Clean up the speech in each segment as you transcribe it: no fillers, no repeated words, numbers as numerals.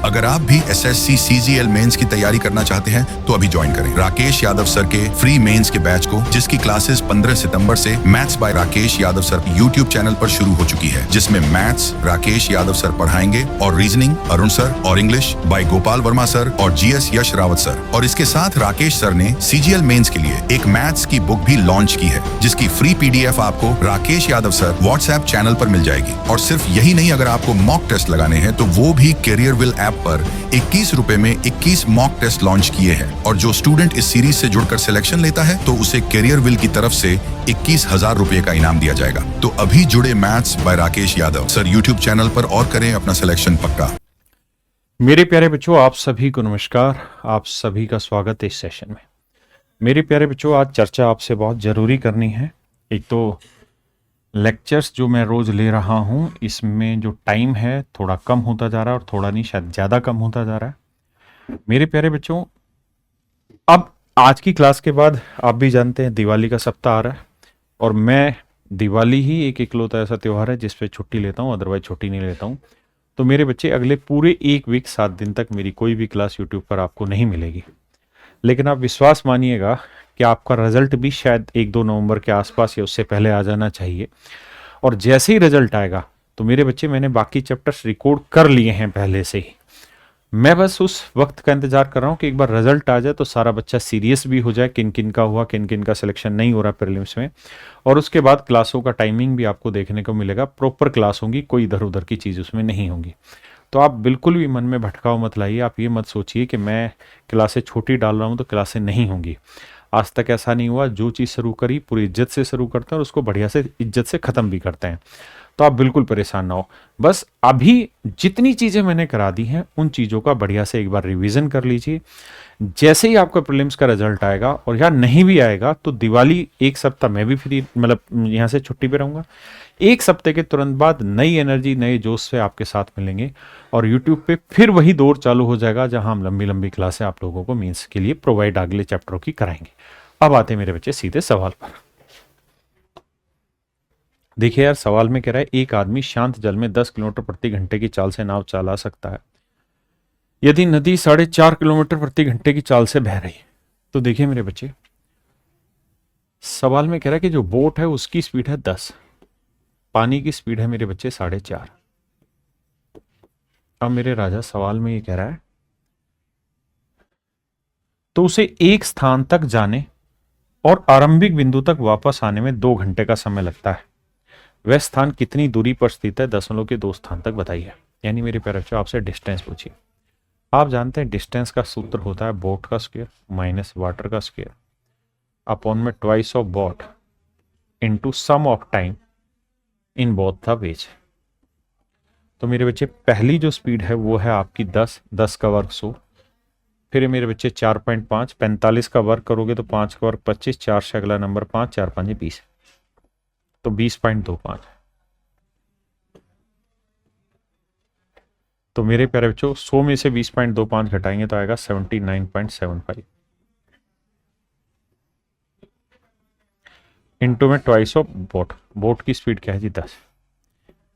अगर आप भी SSC CGL मेंस की तैयारी करना चाहते हैं तो अभी ज्वाइन करें राकेश यादव सर के फ्री मेंस के बैच को, जिसकी क्लासेस 15 सितंबर से maths by Rakesh Yadav sir YouTube channel पर शुरू हो चुकी है, जिसमें मैथ्स राकेश यादव सर पढ़ाएंगे और रीजनिंग अरुण सर और English by Gopal Verma sir और GS यश रावत सर। और इसके साथ राकेश सर ने CGL मेंस के लिए एक मैथ्स की बुक भी लॉन्च की है, जिसकी फ्री PDF आपको Rakesh Yadav sir WhatsApp channel पर मिल जाएगी। और सिर्फ यही नहीं, अगर आपको मॉक टेस्ट लगाने हैं तो वो भी कैरियर विल ऐप पर 21 रुपए में 21 मॉक टेस्ट लॉन्च किए हैं। और जो स्टूडेंट इस सीरीज से जुड़कर सिलेक्शन लेता है तो उसे कैरियर विल की तरफ से 21,000 रुपए का इनाम दिया जाएगा। तो अभी जुड़े maths by Rakesh Yadav sir YouTube channel पर और करें अपना सिलेक्शन पक्का। मेरे प्यारे बच्चों, आप सभी को नमस्कार। आप सभी का स्वागत है इस सेशन में। मेरे प्यारे बच्चों, आज चर्चा आपसे बहुत ज़रूरी करनी है। एक तो लेक्चर्स जो मैं रोज़ ले रहा हूँ, इसमें जो टाइम है थोड़ा कम होता जा रहा है, और थोड़ा नहीं, शायद ज़्यादा कम होता जा रहा है। मेरे प्यारे बच्चों, अब आज की क्लास के बाद आप भी जानते हैं दिवाली का सप्ताह आ रहा है, और मैं दिवाली ही एक इकलौता ऐसा त्यौहार है जिस पे छुट्टी लेता हूँ, अदरवाइज छुट्टी नहीं लेता हूँ। तो मेरे बच्चे, अगले पूरे एक वीक 7 दिन तक मेरी कोई भी क्लास यूट्यूब पर आपको नहीं मिलेगी। लेकिन आप विश्वास मानिएगा कि आपका रिजल्ट भी शायद 1-2 नवंबर के आसपास या उससे पहले आ जाना चाहिए। और जैसे ही रिजल्ट आएगा तो मेरे बच्चे, मैंने बाकी चैप्टर्स रिकॉर्ड कर लिए हैं पहले से ही। मैं बस उस वक्त का इंतजार कर रहा हूँ कि एक बार रिजल्ट आ जाए तो सारा बच्चा सीरियस भी हो जाए, किन किन का हुआ, किन किन का सिलेक्शन नहीं हो रहा प्रीलिम्स में। और उसके बाद क्लासों का टाइमिंग भी आपको देखने को मिलेगा, प्रॉपर क्लास होंगी, कोई इधर उधर की चीज़ उसमें नहीं होंगी। तो आप बिल्कुल भी मन में भटकाव मत लाइए। आप ये मत सोचिए कि मैं क्लासें छोटी डाल रहा हूँ तो क्लासें नहीं होंगी। आज तक ऐसा नहीं हुआ। जो चीज़ शुरू करी पूरी इज्जत से शुरू करते हैं और उसको बढ़िया से इज्जत से ख़त्म भी करते हैं। तो आप बिल्कुल परेशान ना हो। बस अभी जितनी चीज़ें मैंने करा दी हैं उन चीज़ों का बढ़िया से एक बार रिवीजन कर लीजिए। जैसे ही आपका प्रीलिम्स का रिजल्ट आएगा, और या नहीं भी आएगा, तो दिवाली एक सप्ताह मैं भी फ्री, मतलब यहाँ से छुट्टी पे रहूँगा। एक सप्ते के तुरंत बाद नई एनर्जी, नए जोश से आपके साथ मिलेंगे, और यूट्यूब पे फिर वही दौर चालू हो जाएगा जहाँ हम लंबी लंबी क्लासें आप लोगों को मीन्स के लिए प्रोवाइड अगले चैप्टरों की कराएंगे। अब आते मेरे बच्चे सीधे सवाल पर। देखिए यार, सवाल में कह रहा है एक आदमी शांत जल में 10 किलोमीटर प्रति घंटे की चाल से नाव चला सकता है यदि नदी 4.5 किलोमीटर प्रति घंटे की चाल से बह रही है। तो देखिए मेरे बच्चे, सवाल में कह रहा है कि जो बोट है उसकी स्पीड है 10, पानी की स्पीड है मेरे बच्चे 4.5। अब मेरे राजा, सवाल में ये कह रहा है तो उसे एक स्थान तक जाने और आरंभिक बिंदु तक वापस आने में 2 घंटे का समय लगता है। वह स्थान कितनी दूरी पर स्थित है? 2 स्थान तक बताइए। यानी मेरे प्यारे बच्चों, आपसे डिस्टेंस पूछिए। आप जानते हैं डिस्टेंस का सूत्र होता है बोट का स्क्वायर माइनस वाटर का स्क्वायर अपॉन में twice of boat into sum of time in both the ways. तो मेरे बच्चे, पहली जो स्पीड है वो है आपकी 10 का वर्ग 100, फिर मेरे बच्चे 4.5, 45 का वर्ग करोगे तो 5 का वर्ग 25, 4 से अगला नंबर 5, 4 5 20, तो 20.25। तो मेरे प्यारे बच्चों, 100 में से 20.25 घटाएंगे तो आएगा 79.75 इंटू में ट्वाइस ऑफ बोट। बोट की स्पीड क्या है जी? 10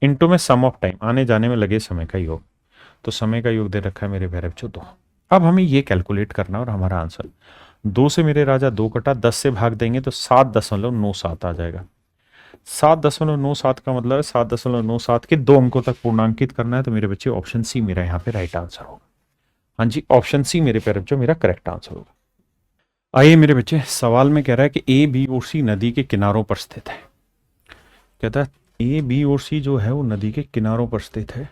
इंटू में सम ऑफ टाइम, आने जाने में लगे समय का योग। तो समय का योग दे रखा है मेरे प्यारे बच्चों 2। अब हमें ये कैलकुलेट करना, और हमारा आंसर 2 से मेरे राजा 2 कटा, 10 से भाग देंगे तो 7.97 आ जाएगा। 7.97 का मतलब है 7.97 के 2 अंकों तक पूर्णांकित करना है। तो मेरे बच्चे, ऑप्शन सी मेरा यहाँ पे राइट आंसर होगा। हाँ जी, ऑप्शन सी मेरे प्यारे बच्चों मेरा करेक्ट आंसर होगा। आइए मेरे बच्चे, सवाल में कह रहा है कि ए, बी और सी नदी के किनारों पर स्थित है। कहता है ए, बी और सी जो है वो नदी के किनारों पर स्थित है।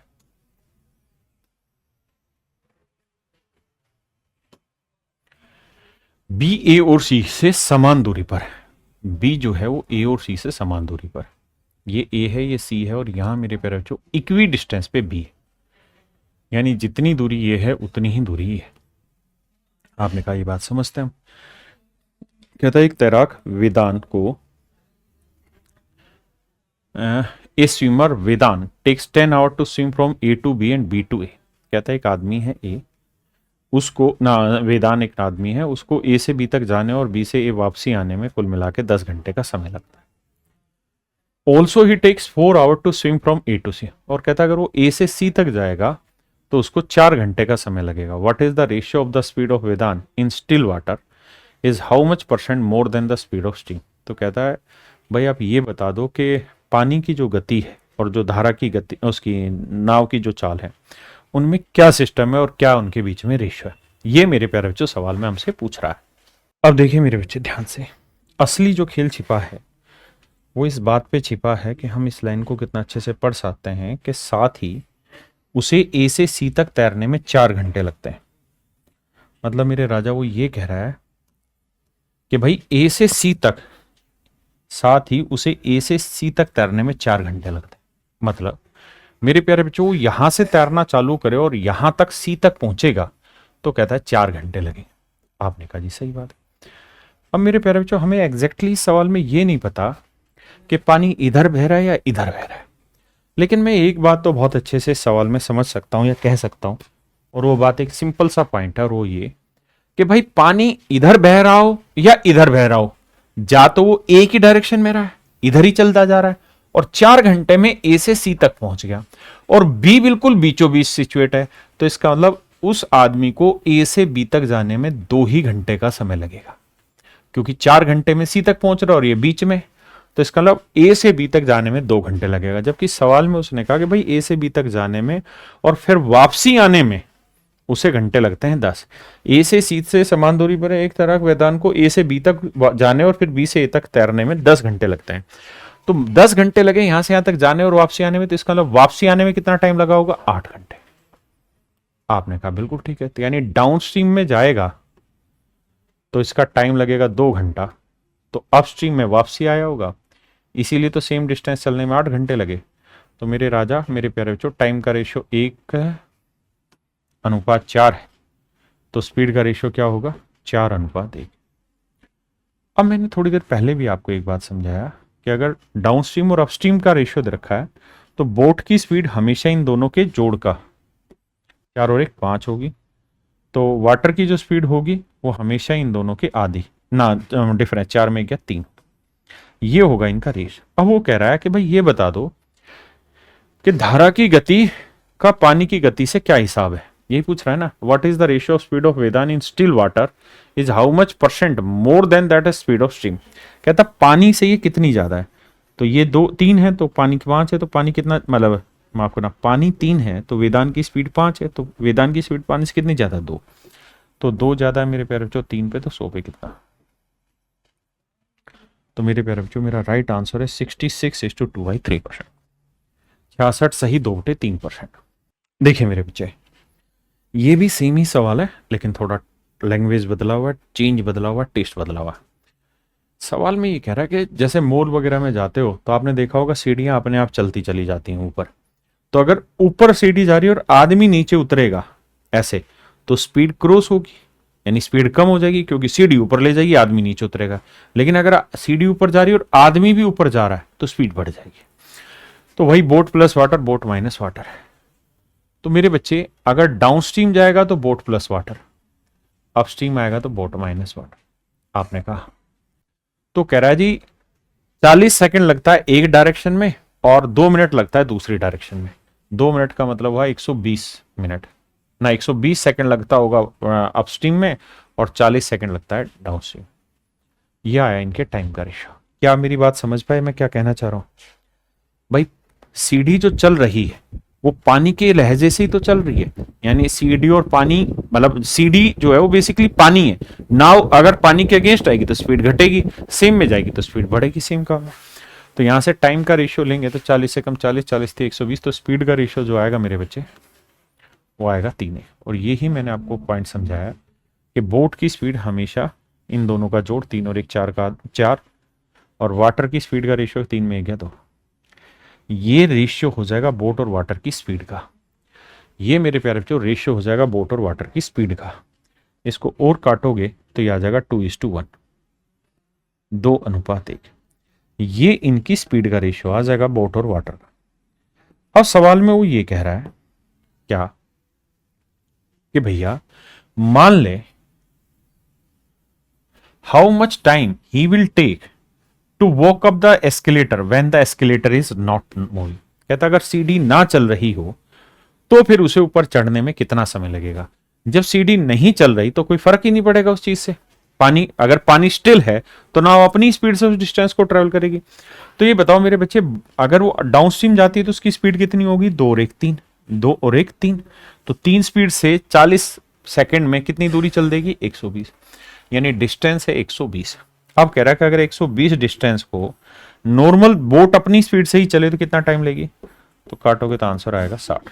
बी ए और सी से समान दूरी पर है। बी जो है वो ए और सी से समान दूरी पर, ये ए है, ये सी है, और यहां मेरे प्यारे बच्चों इक्वी डिस्टेंस पे बी है। यानी जितनी दूरी ये है उतनी ही दूरी ये है। आपने कहा ये बात समझते हैं हम। कहता है एक तैराक वेदांत को a swimmer Vedant takes 10 hour to swim from A to B and B to A. कहता है एक आदमी है ए, उसको ना, वेदांत एक आदमी है, उसको ए से बी तक जाने और बी से ए वापसी आने में कुल मिला के 10 घंटे का समय लगता है। Also he takes 4 hour to swim from A to C. और कहता है अगर वो ए से सी तक जाएगा तो उसको 4 घंटे का समय लगेगा। What is the ratio of the speed of Vedant in still water is how much percent more than the speed of stream. तो कहता है भाई आप ये बता दो कि पानी की जो गति है और जो धारा की गति, उसकी नाव की जो चाल है, उनमें क्या सिस्टम है और क्या उनके बीच में रेशियो है। ये मेरे प्यारे बच्चों सवाल में हमसे पूछ रहा है। अब देखिए मेरे बच्चे ध्यान से, असली जो खेल छिपा है वो इस बात पे छिपा है कि हम इस लाइन को कितना अच्छे से पढ़ सकते हैं कि साथ ही उसे ए से सी तक तैरने में 4 घंटे लगते हैं। मतलब मेरे राजा वो ये कह रहा है कि भाई ए से सी तक, साथ ही उसे ए से सी तक तैरने में 4 घंटे लगते हैं। मतलब मेरे प्यारे बच्चों, यहां से तैरना चालू करे और यहां तक सी तक पहुंचेगा तो कहता है 4 घंटे लगे। आपने कहा जी सही बात है। अब मेरे प्यारे बच्चों, हमें एग्जैक्टली सवाल में ये नहीं पता कि पानी इधर बह रहा है या इधर बह रहा है, लेकिन मैं एक बात तो बहुत अच्छे से सवाल में समझ सकता हूं या कह सकता हूं, और वो बात एक सिंपल सा पॉइंट है, और वो ये कि भाई पानी इधर बह रहा हो या इधर बह रहा हो, जा तो वो एक ही डायरेक्शन में रहा है, इधर ही चलता जा रहा है, और 4 घंटे में ए से सी तक पहुंच गया, और बी बिल्कुल बीचों बीच सिचुएट है, तो इसका मतलब उस आदमी को ए से बी तक जाने में 2 ही घंटे का समय लगेगा, क्योंकि 4 घंटे में सी तक पहुंच रहा और ये बीच में, तो इसका मतलब ए से बी तक जाने में 2 घंटे लगेगा। जबकि सवाल में उसने कहा कि भाई ए से बी तक जाने में और फिर वापसी आने में उसे घंटे लगते हैं 10। ए से सी से समान दूरी पर एक तरह वेदांत को ए से बी तक जाने और फिर बी से ए तक तैरने में 10 घंटे लगते हैं। तो 10 घंटे लगे यहां से यहां तक जाने और वापसी आने में, तो इसका मतलब वापसी आने में कितना टाइम लगा होगा? 8 घंटे। आपने कहा बिल्कुल ठीक है, तो यानी डाउन स्ट्रीम में जाएगा तो इसका टाइम लगेगा 2 घंटा, तो अपस्ट्रीम में वापसी आया होगा, इसीलिए तो सेम डिस्टेंस चलने में 8 घंटे लगे। तो मेरे राजा, मेरे प्यारे बच्चों, टाइम का रेशियो 1:4 है, तो स्पीड का रेशियो क्या होगा? 4:1। अब मैंने थोड़ी देर पहले भी आपको एक बात समझाया कि अगर डाउन स्ट्रीम और अपस्ट्रीम का रेशियो दे रखा है तो बोट की स्पीड हमेशा इन दोनों के जोड़ का 4 और 1 5 होगी, तो वाटर की जो स्पीड होगी वो हमेशा इन दोनों के आधी ना, डिफरेंस 4 में क्या 3, ये होगा इनका रेश। अब वो कह रहा है कि भाई ये बता दो कि धारा की गति का पानी की गति से क्या हिसाब है, यही पूछ रहा है ना। What is the ratio of speed of Vedant in still water is how much percent more than that is speed of stream. कहता पानी से ये कितनी ज्यादा है, तो ये 3 है तो पानी 5 है, तो पानी कितना, मतलब माफ करना, पानी 3 है तो वेदांत की स्पीड 5 है, तो वेदांत की स्पीड पानी से कितनी ज्यादा? 2, तो 2 ज्यादा है मेरे प्यारे बच्चों 3 पे, तो 100 पे कितना? तो मेरे प्यारे बच्चों मेरा राइट आंसर है 66:2/3%। 66 सही 2/3%। देखिए मेरे बच्चे, ये भी सेम ही सवाल है, लेकिन थोड़ा लैंग्वेज बदला हुआ, चेंज बदला हुआ, टेस्ट बदला हुआ। सवाल में ये कह रहा है कि जैसे मॉल वगैरह में जाते हो तो आपने देखा होगा सीढ़ियां अपने आप चलती चली जाती हैं ऊपर, तो अगर ऊपर सीढ़ी जा रही है और आदमी नीचे उतरेगा ऐसे, तो स्पीड क्रॉस होगी, यानी स्पीड कम हो जाएगी, क्योंकि सीढ़ी ऊपर ले जाएगी, आदमी नीचे उतरेगा। लेकिन अगर सीढ़ी ऊपर जा रही है और आदमी भी ऊपर जा रहा है तो स्पीड बढ़ जाएगी। तो वही boat plus water, boat minus water है। तो मेरे बच्चे, अगर डाउन स्ट्रीम जाएगा तो बोट प्लस वाटर, अपस्ट्रीम आएगा तो बोट माइनस वाटर। आपने कहा, तो कह रहा है जी 40 सेकंड लगता है एक डायरेक्शन में और 2 मिनट लगता है दूसरी डायरेक्शन में। 2 मिनट का मतलब हुआ 120 मिनट ना, 120 सेकंड लगता होगा अपस्ट्रीम में और 40 सेकंड लगता है डाउनस्ट्रीम। यह आया इनके टाइम का रेशियो। क्या मेरी बात समझ पाए मैं क्या कहना चाह रहा हूं? भाई सीढ़ी जो चल रही है वो पानी के लहजे से ही तो चल रही है, यानी सीढ़ी और पानी, मतलब सीढ़ी जो है वो बेसिकली पानी है। नाव अगर पानी के अगेंस्ट आएगी तो स्पीड घटेगी, सेम में जाएगी तो स्पीड बढ़ेगी, सेम का। तो यहां से टाइम का रेशियो लेंगे तो 40 से कम 40, 40 थी 120, तो स्पीड का रेशियो जो आएगा मेरे बच्चे वो आएगा 3। और यही मैंने आपको पॉइंट समझाया कि बोट की स्पीड हमेशा इन दोनों का जोड़ 3 और 1 4 का 4, और वाटर की स्पीड का रेशियो 3 में 1 2। ये रेशियो हो जाएगा बोट और वाटर की स्पीड का। ये मेरे प्यारे बच्चों रेशियो हो जाएगा बोट और वाटर की स्पीड का। इसको और काटोगे तो ये आ जाएगा 2:1, 2:1। ये इनकी स्पीड का रेशियो आ जाएगा बोट और वाटर का। अब सवाल में वो ये कह रहा है क्या कि भैया मान ले how much time he will take to walk up the escalator when the escalator is not moving. कहता अगर सीढ़ी ना चल रही हो तो फिर उसे ऊपर चढ़ने में कितना समय लगेगा। जब सीढ़ी नहीं चल रही तो कोई फर्क ही नहीं पड़ेगा उस चीज से। पानी, अगर पानी स्टिल है तो नाव अपनी स्पीड से उस डिस्टेंस को ट्रेवल करेगी। तो ये बताओ मेरे बच्चे, अगर वो डाउन स्ट्रीम जाती है तो उसकी स्पीड कितनी होगी, 2 और 1 3, 2 और 1 3। तो 3 स्पीड से 40 सेकंड में कितनी दूरी चल देगी, 120, यानी डिस्टेंस है 120। अब कह रहा है कि अगर 120 डिस्टेंस को नॉर्मल बोट अपनी स्पीड से ही चले तो कितना टाइम लेगी, तो काटोगे तो आंसर आएगा 60।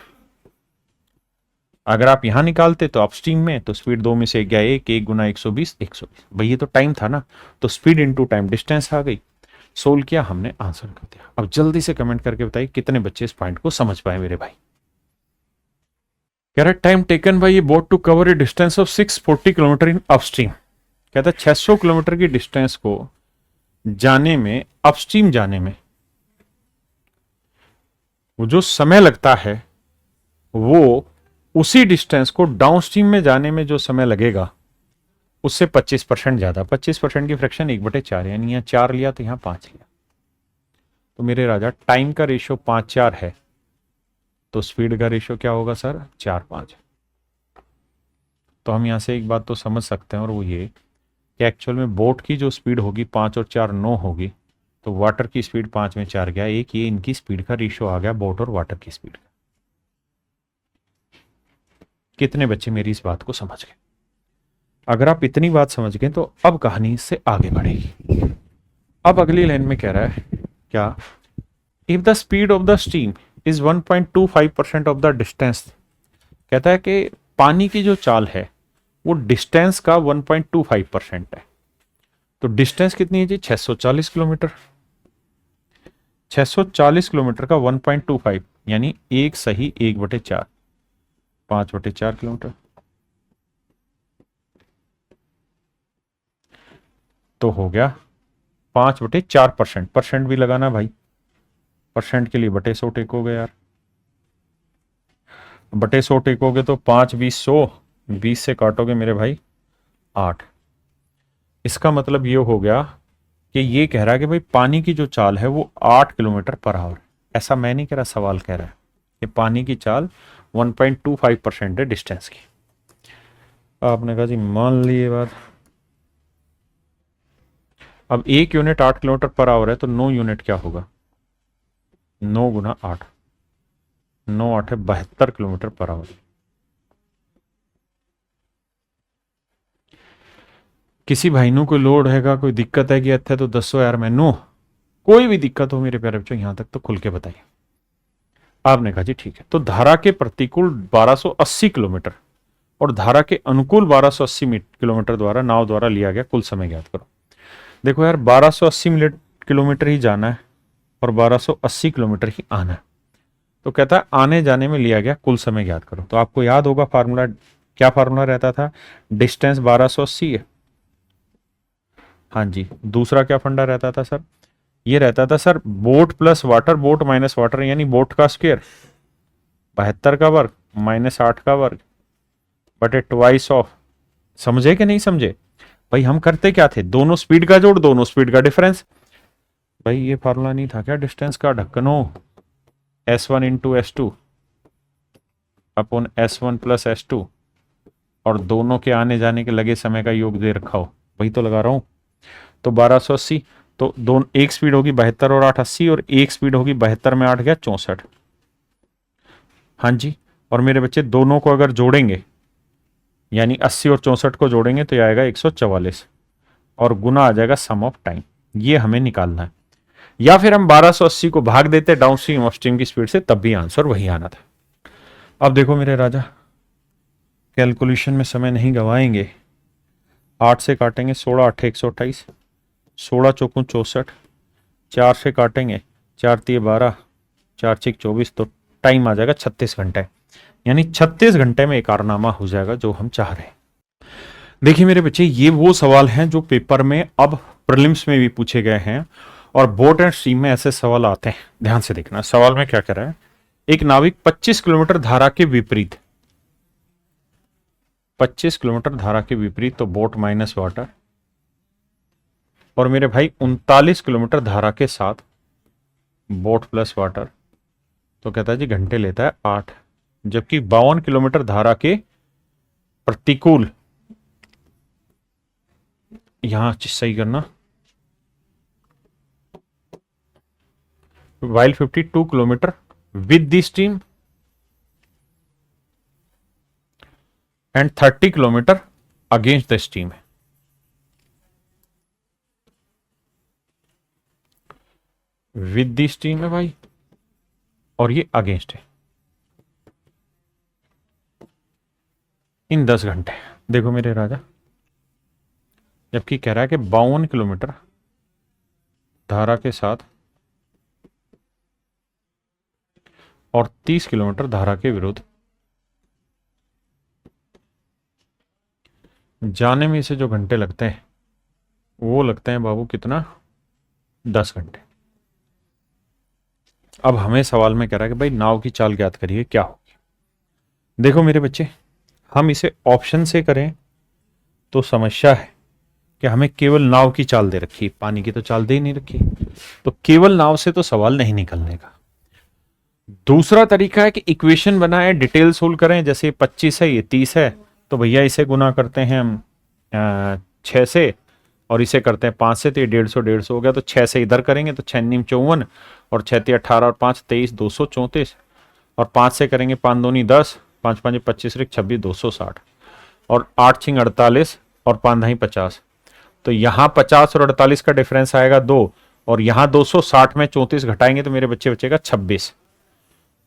अगर आप यहां निकालते तो अपस्ट्रीम में तो स्पीड 2 में से गया 1 गुना 120 120, भाई ये तो टाइम था ना, तो स्पीड इनटू टाइम डिस्टेंस आ गई। सोल्व किया हमने, आंसर कर दिया। अब जल्दी से कमेंट करके बताइए कितने बच्चे इस पॉइंट को समझ पाए मेरे भाई। कह रहा टाइम टेकन बाय ये boat to cover a distance of 640 kilometre in upstream. कहता है 600 किलोमीटर की डिस्टेंस को जाने में, अपस्ट्रीम जाने में वो जो समय लगता है वो उसी डिस्टेंस को डाउनस्ट्रीम में जाने में जो समय लगेगा उससे 25% ज्यादा। 25% की फ्रैक्शन 1/4, यानी यहाँ 4 लिया तो यहाँ 5 लिया। तो मेरे राजा टाइम का रेशियो 5-4 है, तो स्पीड का रेशियो क्या होगा सर, 4-5। तो हम यहां से एक बात तो समझ सकते हैं, और वो ये कि एक्चुअल में बोट की जो स्पीड होगी 5 और 4 9 होगी, तो वाटर की स्पीड 5 में 4 गया, एक ये इनकी स्पीड का रेशियो आ गया बोट और वाटर की स्पीड का। कितने बच्चे मेरी इस बात को समझ गए? अगर आप इतनी बात समझ गए तो अब कहानी इससे आगे बढ़ेगी। अब अगली लाइन में कह रहा है क्या, if the speed of the stream is 1.25% of the distance. कहता है कि पानी की जो चाल है वो डिस्टेंस का 1.25% है। तो डिस्टेंस कितनी है जी, 640 किलोमीटर। 640 किलोमीटर का 1.25 यानी 1 सही 1/4, 5/4 किलोमीटर। तो हो गया 5/4%। परसेंट भी लगाना भाई, परसेंट के लिए बटे 100 टेकोगे यार, बटे 100 टेकोगे तो 5 20 100, 20 से काटोगे मेरे भाई 8। इसका मतलब ये हो गया कि ये कह रहा है कि भाई पानी की जो चाल है वो 8 किलोमीटर पर आवर। ऐसा मैं नहीं कह रहा, सवाल कह रहा है कि पानी की चाल 1.25% है डिस्टेंस की। आपने कहा जी मान ली ये बात। अब 1 यूनिट 8 किलोमीटर पर आवर है, तो 9 यूनिट क्या होगा, 9 गुना 8, 9 8 है 72 किलोमीटर पर आवर। किसी भाई नु कोई लोड हैगा, कोई दिक्कत है कि अच्छा तो दसो यार मैनू, कोई भी दिक्कत हो मेरे प्यारे बच्चों यहां तक तो खुल के बताइए। आपने कहा जी ठीक है। तो धारा के प्रतिकूल 1280 किलोमीटर और धारा के अनुकूल 1280 किलोमीटर द्वारा नाव द्वारा लिया गया कुल समय ज्ञात करो। देखो यार 1280 किलोमीटर ही जाना है और 1280 किलोमीटर ही आना है, तो कहता है आने जाने में लिया गया कुल समय ज्ञात करो। तो आपको याद होगा फार्मूला, क्या फार्मूला रहता था, डिस्टेंस 1280 है। हाँ जी, दूसरा क्या फंडा रहता था सर, ये रहता था sir boat plus water, boat minus water यानी बोट का स्क्वायर 72 का वर्ग माइनस 8 का वर्ग बटे ट्वाइस ऑफ। समझे कि नहीं समझे भाई? हम करते क्या थे, दोनों स्पीड का जोड़, दोनों स्पीड का डिफरेंस। भाई ये फार्मूला नहीं था क्या डिस्टेंस का, ढक्कनो S1 into S2 upon S1 plus S2 और दोनों के आने जाने के लगे समय का योग दे रखा हो, वही तो लगा रहा हूं। तो 1280, तो दोनों एक स्पीड होगी 72 और 8 80, और एक स्पीड होगी 72 में 8 गया 64। हाँ जी, और मेरे बच्चे दोनों को अगर जोड़ेंगे यानी 80 और 64 को जोड़ेंगे तो ये आएगा 144 और गुना आ जाएगा सम ऑफ टाइम। ये हमें निकालना है, या फिर हम 1280 को भाग देते डाउनस्ट्रीम अपस्ट्रीम की स्पीड से, तब भी आंसर वही आना था। अब देखो मेरे राजा, कैलकुलेशन में समय नहीं गवाएंगे। 8 से काटेंगे 16 8 128, 16 चौकूं 64, 4 से काटेंगे 4 3 12, 4 6 24, तो टाइम आ जाएगा 36 घंटे। यानी 36 घंटे में एक कारनामा हो जाएगा जो हम चाह रहे हैं। देखिए मेरे बच्चे, ये वो सवाल हैं जो पेपर में अब प्रीलिम्स में भी पूछे गए हैं और बोट एंड स्ट्रीम में ऐसे सवाल आते हैं। ध्यान से देखना, सवाल में क्या कह रहा है, एक नाविक 25 किलोमीटर धारा के विपरीत, 25 किलोमीटर धारा के विपरीत तो बोट माइनस वाटर, और मेरे भाई 39 किलोमीटर धारा के साथ बोट प्लस वाटर, तो कहता है जी घंटे लेता है 8। जबकि 52 किलोमीटर धारा के प्रतिकूल, यहां सही करना, while 52 kilometre with the stream and 30 kilometre against the stream है। विद द स्ट्रीम है भाई, और ये अगेंस्ट है इन 10 घंटे। देखो मेरे राजा, जबकि कह रहा है कि 52 किलोमीटर धारा के साथ और 30 किलोमीटर धारा के विरुद्ध, जाने में इसे जो घंटे लगते हैं वो लगते हैं बाबू कितना, 10 घंटे। अब हमें सवाल में कह रहा है कि भाई नाव की चाल ज्ञात करिए, क्या होगी। देखो मेरे बच्चे, हम इसे ऑप्शन से करें तो समस्या है कि हमें केवल नाव की चाल दे रखी, पानी की तो चाल दे ही नहीं रखी, तो केवल नाव से तो सवाल नहीं निकलने का। दूसरा तरीका है कि इक्वेशन बनाए, डिटेल सोल्व करें। जैसे 25 है, ये 30 है, तो भैया इसे गुना करते हैं हम 6 से, और इसे करते हैं 5 से, तो ये 150 हो गया। तो 6 से इधर करेंगे तो 6 नीम 54, और 6 × 18 और 5 23, 234, और 5 से करेंगे 5 दूनी 10, 5 5 25 26, 260, और 8 6 48, और 5 ढाई 50। तो यहाँ 50 और 48 का डिफरेंस आएगा 2, और यहाँ 260 में 34 घटाएंगे तो मेरे बच्चे बचेगा 26।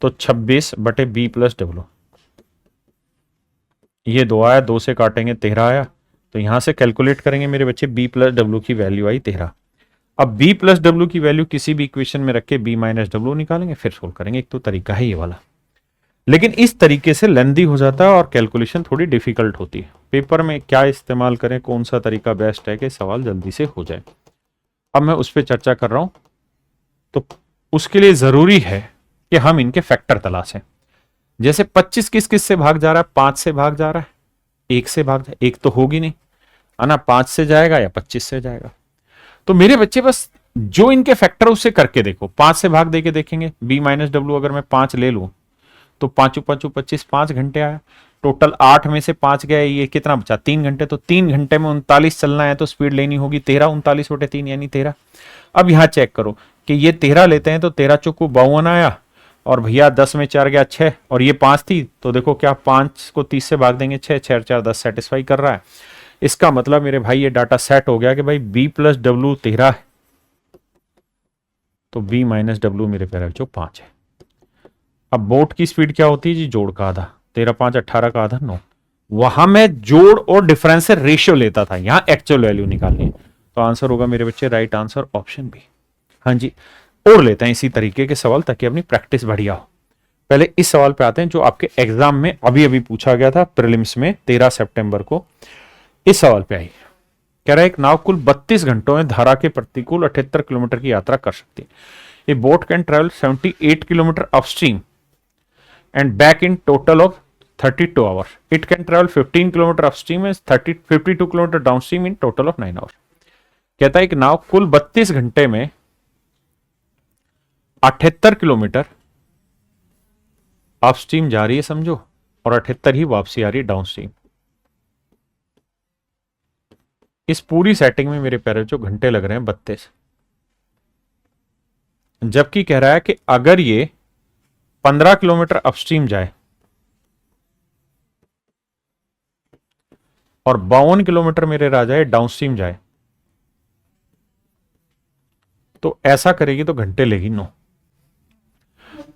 तो 26 बटे बी प्लस डब्ल्यू, ये 2 आया, 2 से काटेंगे 13 आया। तो यहां से कैलकुलेट करेंगे मेरे बच्चे, बी प्लस डब्ल्यू की वैल्यू आई 13। अब बी प्लस डब्ल्यू की वैल्यू किसी भी इक्वेशन में रख के बी माइनस डब्ल्यू निकालेंगे, फिर सोल्व करेंगे। एक तो तरीका है ये वाला, लेकिन इस तरीके से लेंदी हो जाता है और कैलकुलेशन थोड़ी डिफिकल्ट होती है। पेपर में क्या इस्तेमाल करें, कौन सा तरीका बेस्ट है कि सवाल जल्दी से हो जाए, अब मैं उस पर चर्चा कर रहा हूं। तो उसके लिए जरूरी है कि हम इनके फैक्टर तलाशें। जैसे 25 किस किस से भाग जा रहा है, 5 से भाग जा रहा है, 1 से भाग, 1 तो होगी नहीं है ना, 5 से जाएगा या 25 से जाएगा। तो मेरे बच्चे बस जो इनके फैक्टर उससे करके देखो, 5 से भाग देके देखेंगे। बी माइनस डब्ल्यू अगर मैं 5 ले लूं तो 5 5 25, 5 घंटे आया। टोटल 8 में से 5 गया, ये कितना बचा, 3 घंटे। तो 3 घंटे में 39 चलना है तो स्पीड लेनी होगी 13, 39 बटे 3 यानी 13। अब यहां चेक करो कि ये 13 लेते हैं तो 13 चौको 52 आया, और भैया 10 में 4 गया 6, और ये 5 थी, तो देखो क्या 5 को 30 से भाग देंगे, 6 6 4 10 सेटिस्फाई कर रहा है। इसका मतलब मेरे भाई ये डाटा सेट हो गया कि भाई बी प्लस डब्ल्यू 13 है, तो बी माइनस डब्ल्यू मेरे प्यारे बच्चों 5 है। अब बोट की स्पीड क्या होती है जी, जोड़ का आधा, 13 5 18 का आधा 9। वहां मैं जोड़ और डिफरेंस से रेशियो लेता था, यहां एक्चुअल वैल्यू निकालनी है। तो आंसर होगा मेरे बच्चे राइट आंसर ऑप्शन बी। हाँ जी, और लेते हैं इसी तरीके के सवाल ताकि अपनी प्रैक्टिस बढ़िया हो। पहले इस सवाल पे आते हैं जो आपके एग्जाम में अभी अभी पूछा गया था, प्रीलिम्स में 13 सितंबर को। इस सवाल पे आई, कह रहा है एक नाव कुल 32 घंटों में धारा के प्रतिकूल 78 किलोमीटर की यात्रा कर सकती है। ए boat can travel 78 kilometre upstream and back in total of 32 hours. It can travel 15 kilometre upstream and 52 kilometre downstream in total of 9 hours. कहता है एक नाव कुल 32 घंटे में 78 किलोमीटर अपस्ट्रीम जा रही है समझो, और 78 ही वापसी आ रही है डाउनस्ट्रीम। इस पूरी सेटिंग में मेरे प्यारे जो घंटे लग रहे हैं 32, जबकि कह रहा है कि अगर ये 15 किलोमीटर अपस्ट्रीम जाए और 52 किलोमीटर मेरे राजा डाउनस्ट्रीम जाए, तो ऐसा करेगी तो घंटे लेगी 9।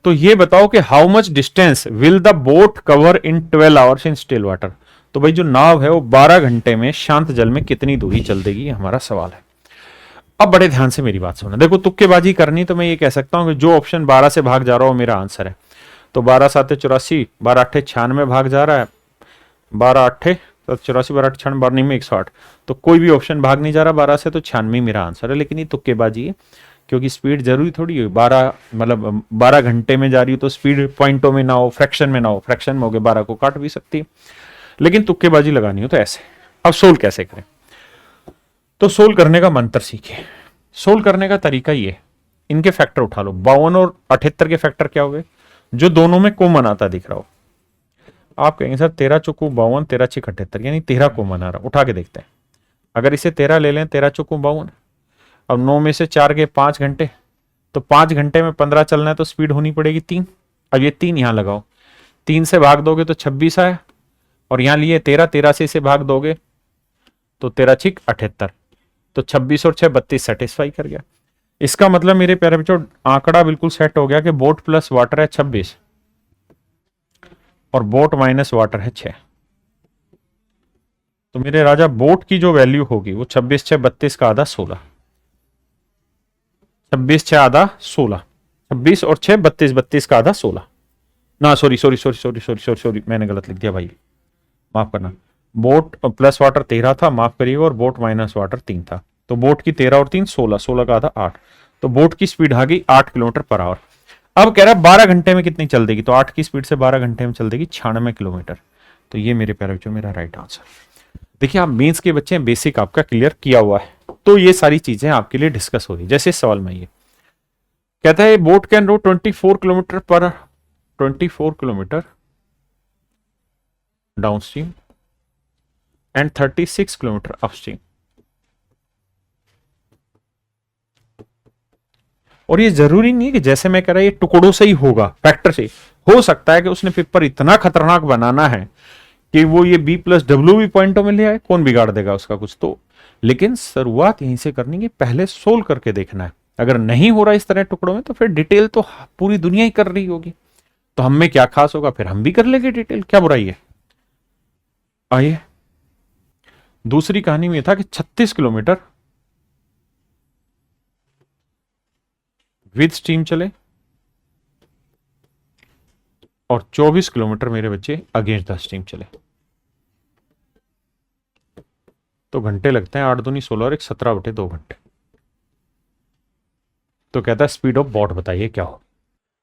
तो ये बताओ कि how much distance will the boat cover in 12 hours in still water. तो भाई जो नाव है वो 12 घंटे में शांत जल में कितनी दूरी चल देगी, हमारा सवाल है। अब बड़े ध्यान से मेरी बात सुना, देखो तुक्केबाजी करनी तो मैं ये कह सकता हूं कि जो ऑप्शन 12 से भाग जा रहा हो मेरा आंसर है। तो 12 7 84, 12 8 96 भाग जा रहा है, 12 8 84, 12 8 96, 12 में 108। तो कोई भी ऑप्शन भाग नहीं जा रहा 12 से, तो 96 मेरा आंसर है। लेकिन ये तुक्केबाजी है, क्योंकि स्पीड जरूरी थोड़ी है 12 मतलब 12 घंटे में जा रही हो तो स्पीड पॉइंटों में ना हो, फ्रैक्शन में ना हो। फ्रैक्शन में हो गए 12 को काट भी सकती है, लेकिन तुक्केबाजी लगानी हो तो ऐसे। अब सोल्व कैसे करें, तो सोल्व करने का मंत्र सीखिए। सोल्व करने का तरीका ये, इनके फैक्टर उठा लो। 52 और 78 के फैक्टर क्या हो गए, जो दोनों में कॉमन आता दिख रहा हो। आप कहेंगे सर 13 चौको 52, 13 6 78, यानी 13 कॉमन आ रहा। उठा के देखते हैं, अगर इसे 13 ले लें, 13 चौको 52, अब 9 में से 4 गए 5 घंटे, तो 5 घंटे में 15 चलना है तो स्पीड होनी पड़ेगी 3। अब ये 3 यहां लगाओ, 3 से भाग दोगे तो 26 आया, और यहां लिए 13, 13 से इसे भाग दोगे तो 13 6 78, तो 26 और 6 32 सेटिस्फाई कर गया। इसका मतलब मेरे प्यारे बच्चों आंकड़ा बिल्कुल सेट हो गया कि बोट प्लस वाटर है 26 और बोट माइनस वाटर है 6। तो मेरे राजा बोट की जो वैल्यू होगी वो 26 6 32 का आधा 16, 26 6 आधा 16, 26 और 6 32, 32 का आधा 16 ना, सॉरी मैंने गलत लिख दिया भाई, माफ करना। बोट प्लस वाटर 13 था, माफ करिएगा, और बोट माइनस वाटर 3 था। तो बोट की 13 और 3 16, 16 का आधा 8, तो बोट की स्पीड आ गई 8 किलोमीटर पर आवर। अब कह रहा है 12 घंटे में कितनी चल देगी, तो 8 की स्पीड से 12 घंटे में चल देगी 96 किलोमीटर। तो ये मेरे प्यारे बच्चों मेरा राइट आंसर। देखिए आप मेंस के बच्चे हैं, बेसिक आपका क्लियर किया हुआ है, तो ये सारी चीजें आपके लिए डिस्कस हो रही। जैसे इस सवाल में ये कहता है बोट कैन रो 24 किलोमीटर पर 24 kilometre downstream and 36 kilometre upstream. और ये जरूरी नहीं है कि जैसे मैं कह रहा ये टुकड़ों से ही होगा, फैक्टर से हो सकता है कि उसने पेपर इतना खतरनाक बनाना है कि वो ये बी प्लस डब्ल्यू भी पॉइंटों में ले आए, कौन बिगाड़ देगा उसका कुछ। तो लेकिन शुरुआत यहीं से करनी है, पहले सोल्व करके देखना है। अगर नहीं हो रहा इस तरह टुकड़ों में तो फिर डिटेल तो पूरी दुनिया ही कर रही होगी, तो हम में क्या खास होगा, फिर हम भी कर लेंगे डिटेल, क्या बुराई है। आइए दूसरी कहानी में था कि 36 किलोमीटर विद स्ट्रीम चले और 24 किलोमीटर मेरे बच्चे अगेंस्ट द स्ट्रीम चले, तो घंटे लगते हैं 8 दूनी 16 और 1 17/2 घंटे। तो कहता है स्पीड ऑफ बोट बताइए क्या हो।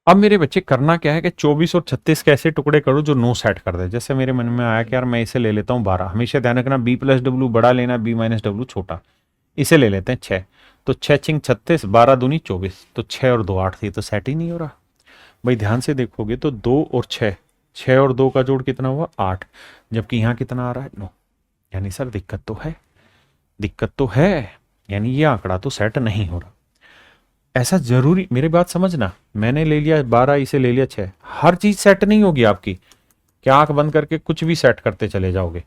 अब मेरे बच्चे करना क्या है कि 24 और 36 के ऐसे टुकड़े करो जो नो सेट कर दे। जैसे मेरे मन में आया कि यार मैं इसे ले लेता हूं 12, हमेशा ध्यान रखना बी प्लस डब्ल्यू बड़ा लेना, बी माइनस डब्ल्यू छोटा। इसे ले लेते हैं 6, तो 6 छिंग 36, 12 दूनी 24, तो 6 और 2 8 थी, तो सेट ही नहीं हो रहा भाई। ध्यान से देखोगे तो 2 और 6, 6 और 2 का जोड़ कितना हुआ 8, जबकि यहां कितना आ रहा है 9। यानी सर दिक्कत तो है, यानी ये आंकड़ा तो सेट नहीं हो रहा। ऐसा जरूरी, मेरी बात समझना, मैंने ले लिया 12, इसे ले लिया 6, हर चीज सेट नहीं होगी आपकी। क्या आंख बंद करके कुछ भी सेट करते चले जाओगे।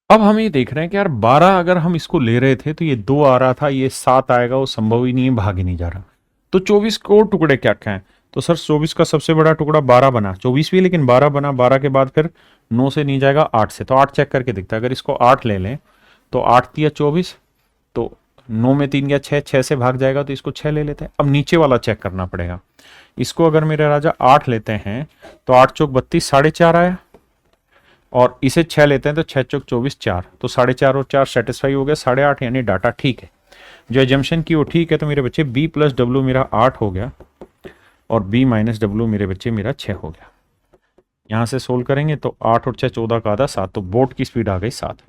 अब हम ये देख रहे हैं कि यार 12 अगर हम इसको ले रहे थे तो ये 2 आ रहा था, ये 7 आएगा, वो संभव ही नहीं है, भाग ही नहीं जा रहा। तो 24 को टुकड़े क्या क्या है, तो सर 24 का सबसे बड़ा टुकड़ा 12 बना, 24 भी लेकिन 12 बना, 12 के बाद फिर 9 से नहीं जाएगा 8 से, तो 8 चेक करके दिखता है। अगर इसको 8 ले लें तो 8 तिया 24, तो 9 में 3 या 6, 6 से भाग जाएगा, तो इसको 6 ले लेते हैं। अब नीचे वाला चेक करना पड़ेगा। इसको अगर मेरे राजा 8 लेते हैं तो 8 चौक 32, 4.5 आया, और इसे 6 लेते हैं तो 6 चौक 24, 4, तो 4.5 और 4 सेटिस्फाई हो गया, 8.5, यानी डाटा ठीक है। जो एजम्पशन की वो ठीक है। तो मेरे बच्चे बी प्लस डब्ल्यू मेरा 8 हो गया और बी माइनस डब्ल्यू मेरे बच्चे मेरा 6 हो गया। यहां से सोल्व करेंगे तो 8 और 6 14 का आधा 7, तो बोट की स्पीड आ गई 7।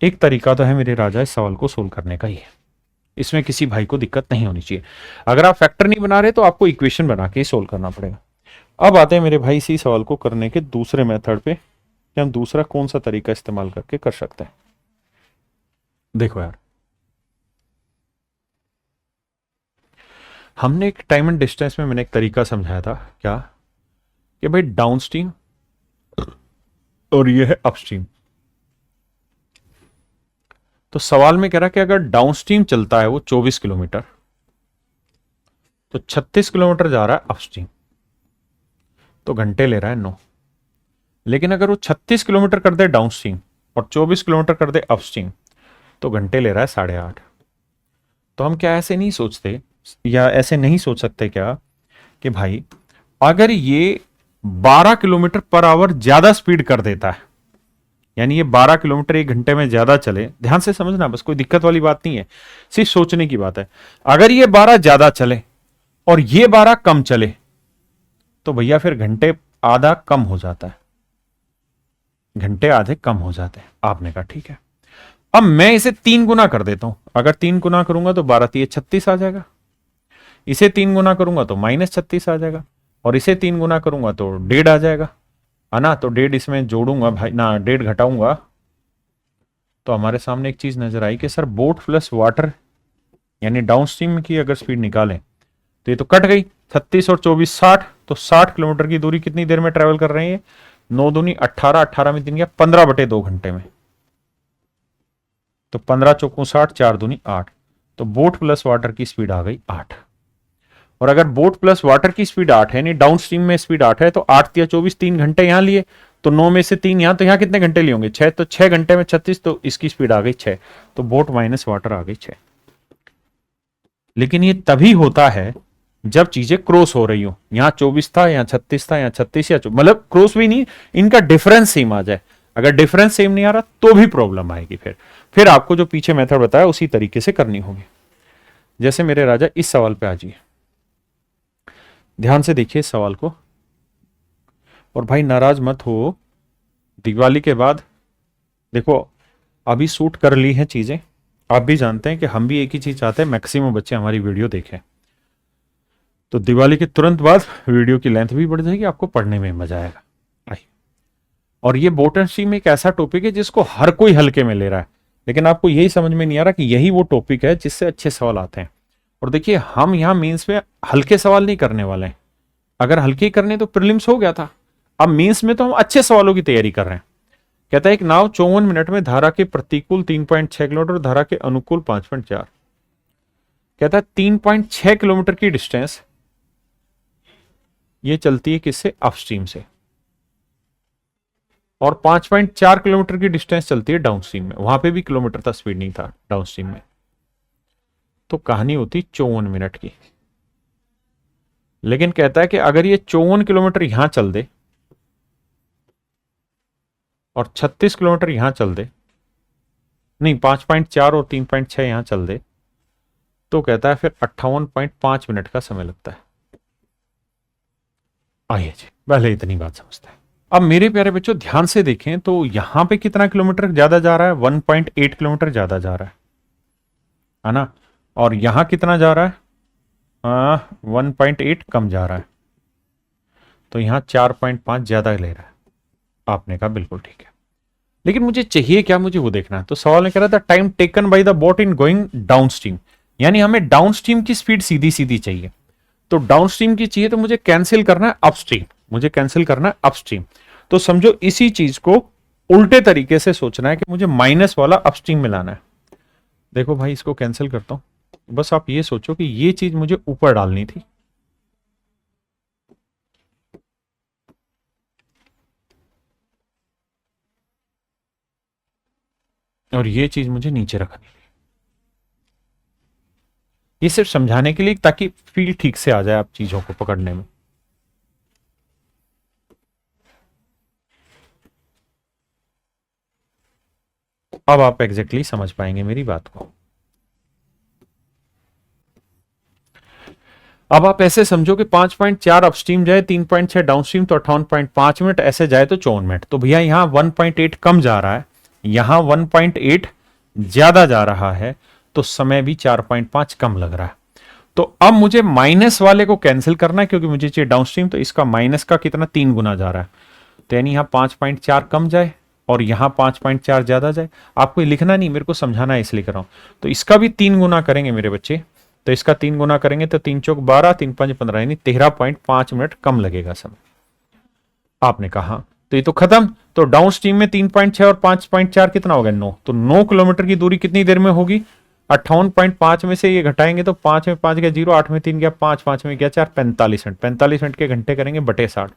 एक तरीका तो है मेरे राजा इस सवाल को सोल्व करने का ही है, इसमें किसी भाई को दिक्कत नहीं होनी चाहिए। अगर आप फैक्टर नहीं बना रहे तो आपको इक्वेशन बना के ही सोल्व करना पड़ेगा। अब आते हैं मेरे भाई इसी सवाल को करने के दूसरे मेथड पे कि हम दूसरा कौन सा तरीका इस्तेमाल करके कर सकते हैं। देखो यार, हमने एक टाइम एंड डिस्टेंस में मैंने एक तरीका समझाया था, क्या कि भाई डाउनस्ट्रीम और ये है अपस्ट्रीम। तो सवाल में कह रहा है कि अगर डाउनस्ट्रीम चलता है वो 24 किलोमीटर, तो 36 किलोमीटर जा रहा है अपस्ट्रीम, तो घंटे ले रहा है 9। लेकिन अगर वो 36 किलोमीटर कर दे डाउनस्ट्रीम और 24 किलोमीटर कर दे अपस्ट्रीम, तो घंटे ले रहा है 8.5। तो हम क्या ऐसे नहीं सोचते, या ऐसे नहीं सोच सकते क्या कि भाई अगर ये 12 किलोमीटर पर आवर ज्यादा स्पीड कर देता है, यानी ये 12 किलोमीटर 1 घंटे में ज्यादा चले, ध्यान से समझना, बस कोई दिक्कत वाली बात नहीं है, सिर्फ सोचने की बात है। अगर ये 12 ज्यादा चले और ये 12 कम चले, तो भैया फिर घंटे आधा कम हो जाता है, घंटे आधे कम हो जाते हैं। आपने कहा ठीक है। अब मैं इसे 3 गुना कर देता हूं। अगर 3 गुना करूंगा तो 12 3 36 आ जाएगा, इसे 3 गुना करूंगा तो -36 आ जाएगा, और इसे 3 गुना करूंगा तो 1.5 आ जाएगा। है ना, तो 1.5 इसमें जोड़ूंगा भाई ना, 1.5 घटाऊंगा, तो हमारे सामने एक चीज नजर आई कि सर बोट प्लस वाटर यानी डाउन स्ट्रीम की अगर स्पीड निकालें तो ये तो कट गई, 36 और 24 60, तो 60 किलोमीटर की दूरी कितनी देर में ट्रेवल कर रहे हैं? 9 दूनी 18, 18 में 3 गया 15/2 घंटे में, तो 15 चौको 60, 4 दूनी 8, तो बोट प्लस वाटर की स्पीड आ गई 8। और अगर बोट प्लस वाटर की स्पीड 8 है यानी डाउन स्ट्रीम में स्पीड 8 है, तो 8 या 24 3 घंटे यहां लिए, तो 9 में से 3 यहां, तो यहां कितने घंटे लिए होंगे? 6, तो 6 घंटे में 36, तो इसकी स्पीड आ गई 6, तो बोट माइनस वाटर आ गई 6। लेकिन ये तभी होता है जब चीजें क्रॉस हो रही हो, यहां 24 था, यहां 36 था, यहां 36 या मतलब क्रॉस भी नहीं, इनका डिफरेंस सेम आ जाए। अगर डिफरेंस सेम नहीं आ रहा तो भी प्रॉब्लम आएगी। फिर आपको जो पीछे मेथड बताया उसी तरीके से करनी होगी। जैसे मेरे राजा इस सवाल पे आ जाइए, ध्यान से देखिए इस सवाल को, और भाई नाराज मत हो, दिवाली के बाद देखो अभी शूट कर ली हैं चीजें, आप भी जानते हैं कि हम भी एक ही चीज चाहते हैं, मैक्सिमम बच्चे हमारी वीडियो देखें, तो दिवाली के तुरंत बाद वीडियो की लेंथ भी बढ़ जाएगी, आपको पढ़ने में मजा आएगा। आई, और ये बोट एंड स्ट्रीम एक ऐसा टॉपिक है जिसको हर कोई हल्के में ले रहा है, लेकिन आपको यही समझ में नहीं आ रहा कि यही वो टॉपिक है जिससे अच्छे सवाल आते हैं। और देखिए हम यहां मीन्स में हल्के सवाल नहीं करने वाले हैं, अगर हल्के करने तो प्रीलिम्स हो गया था, अब मीन्स में तो हम अच्छे सवालों की तैयारी कर रहे हैं। कहता है एक नाव 54 मिनट में धारा के प्रतिकूल 3.6 किलोमीटर, धारा के अनुकूल 5.4, कहता है 3.6 किलोमीटर की डिस्टेंस ये चलती है किससे? अपस्ट्रीम से, और 5.4 किलोमीटर की डिस्टेंस चलती है डाउनस्ट्रीम में, वहां पे भी किलोमीटर था, स्पीड नहीं था डाउनस्ट्रीम में, तो कहानी होती 54 मिनट की। लेकिन कहता है कि अगर ये 54 किलोमीटर यहां चल दे और 36 किलोमीटर यहां चल दे, नहीं 5.4 और 3.6 यहां चल दे, तो कहता है फिर 58.5 मिनट का समय लगता है। आइए जी, पहले इतनी बात समझते हैं। अब मेरे प्यारे बच्चों ध्यान से देखें तो यहां पे कितना किलोमीटर ज्यादा जा रहा है? 1.8 किलोमीटर ज्यादा जा रहा है ना, और यहां कितना जा रहा है? 1.8 कम जा रहा है, तो यहां 4.5 ज्यादा ले रहा है। आपने कहा बिल्कुल ठीक है, लेकिन मुझे चाहिए क्या? मुझे वो देखना है। तो सवाल ने कह रहा था time taken by the boat in going down stream, यानी हमें डाउन स्ट्रीम की स्पीड सीधी सीधी चाहिए, तो डाउन स्ट्रीम की चाहिए तो मुझे कैंसिल करना है अपस्ट्रीम, मुझे कैंसिल करना है अपस्ट्रीम। तो समझो इसी चीज को उल्टे तरीके से सोचना है कि मुझे माइनस वाला अपस्ट्रीम में लाना है। देखो भाई इसको कैंसिल करता हूं, बस आप ये सोचो कि ये चीज मुझे ऊपर डालनी थी, और ये चीज मुझे नीचे रखनी थी। ये सिर्फ समझाने के लिए ताकि फील ठीक से आ जाए आप चीजों को पकड़ने में। अब आप एग्जैक्टली समझ पाएंगे मेरी बात को। अब आप ऐसे समझो कि 5.4 अपस्ट्रीम जाए, 3.6 डाउनस्ट्रीम, तो 58.5 मिनट, ऐसे जाए तो 54 मिनट। तो भैया यहां 1.8 कम जा रहा है, यहां 1.8 ज्यादा जा रहा है, तो समय भी 4.5 कम लग रहा है। तो अब मुझे माइनस वाले को कैंसिल करना है क्योंकि मुझे चाहिए डाउनस्ट्रीम, तो इसका माइनस का कितना? 3 गुना जा रहा है, तो यानी यहां 5.4 कम जाए और यहां 5.4 ज्यादा जाए। आपको लिखना नहीं, मेरे को समझाना है इसलिए कर रहा हूं। तो इसका भी 3 गुना करेंगे मेरे बच्चे, तो इसका 3 गुना करेंगे तो 3 चौक 12, 3 5 15, यानी 13.5 मिनट कम लगेगा समय। आपने कहा तो ये तो खत्म। तो डाउन स्ट्रीम में 3.6 और 5.4 कितना हो गया? 9, तो 9 किलोमीटर की दूरी कितनी देर में होगी? 58.5 में से ये घटाएंगे तो 5 में 5 गया 0, 8 में 3 गया 5, 5 में गया 4, 45 मिनट। 45 मिनट के घंटे करेंगे बटे 60,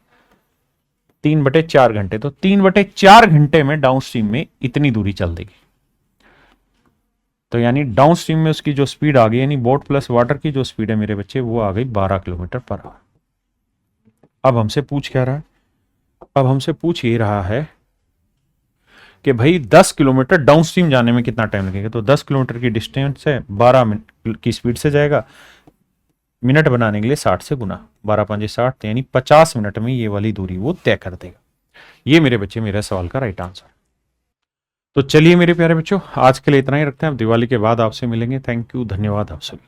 3/4 घंटे, तो 3/4 घंटे में डाउन स्ट्रीम में इतनी दूरी चल देगी। तो यानी डाउन स्ट्रीम में उसकी जो स्पीड आ गई, यानी बोट प्लस वाटर की जो स्पीड है मेरे बच्चे, वो आ गई 12 किलोमीटर पर आवर। अब हमसे पूछ क्या रहा है? अब हमसे पूछ ये रहा है कि भाई 10 किलोमीटर डाउन स्ट्रीम जाने में कितना टाइम लगेगा। तो 10 किलोमीटर की डिस्टेंस है, 12 मिनट की स्पीड से जाएगा, मिनट बनाने के लिए 60 से गुना, 12 5 60, यानी 50 मिनट में ये वाली दूरी वो तय कर देगा। ये मेरे बच्चे मेरे सवाल का राइट आंसर। तो चलिए मेरे प्यारे बच्चों, आज के लिए इतना ही रखते हैं, अब दिवाली के बाद आपसे मिलेंगे। थैंक यू, धन्यवाद आप सभी।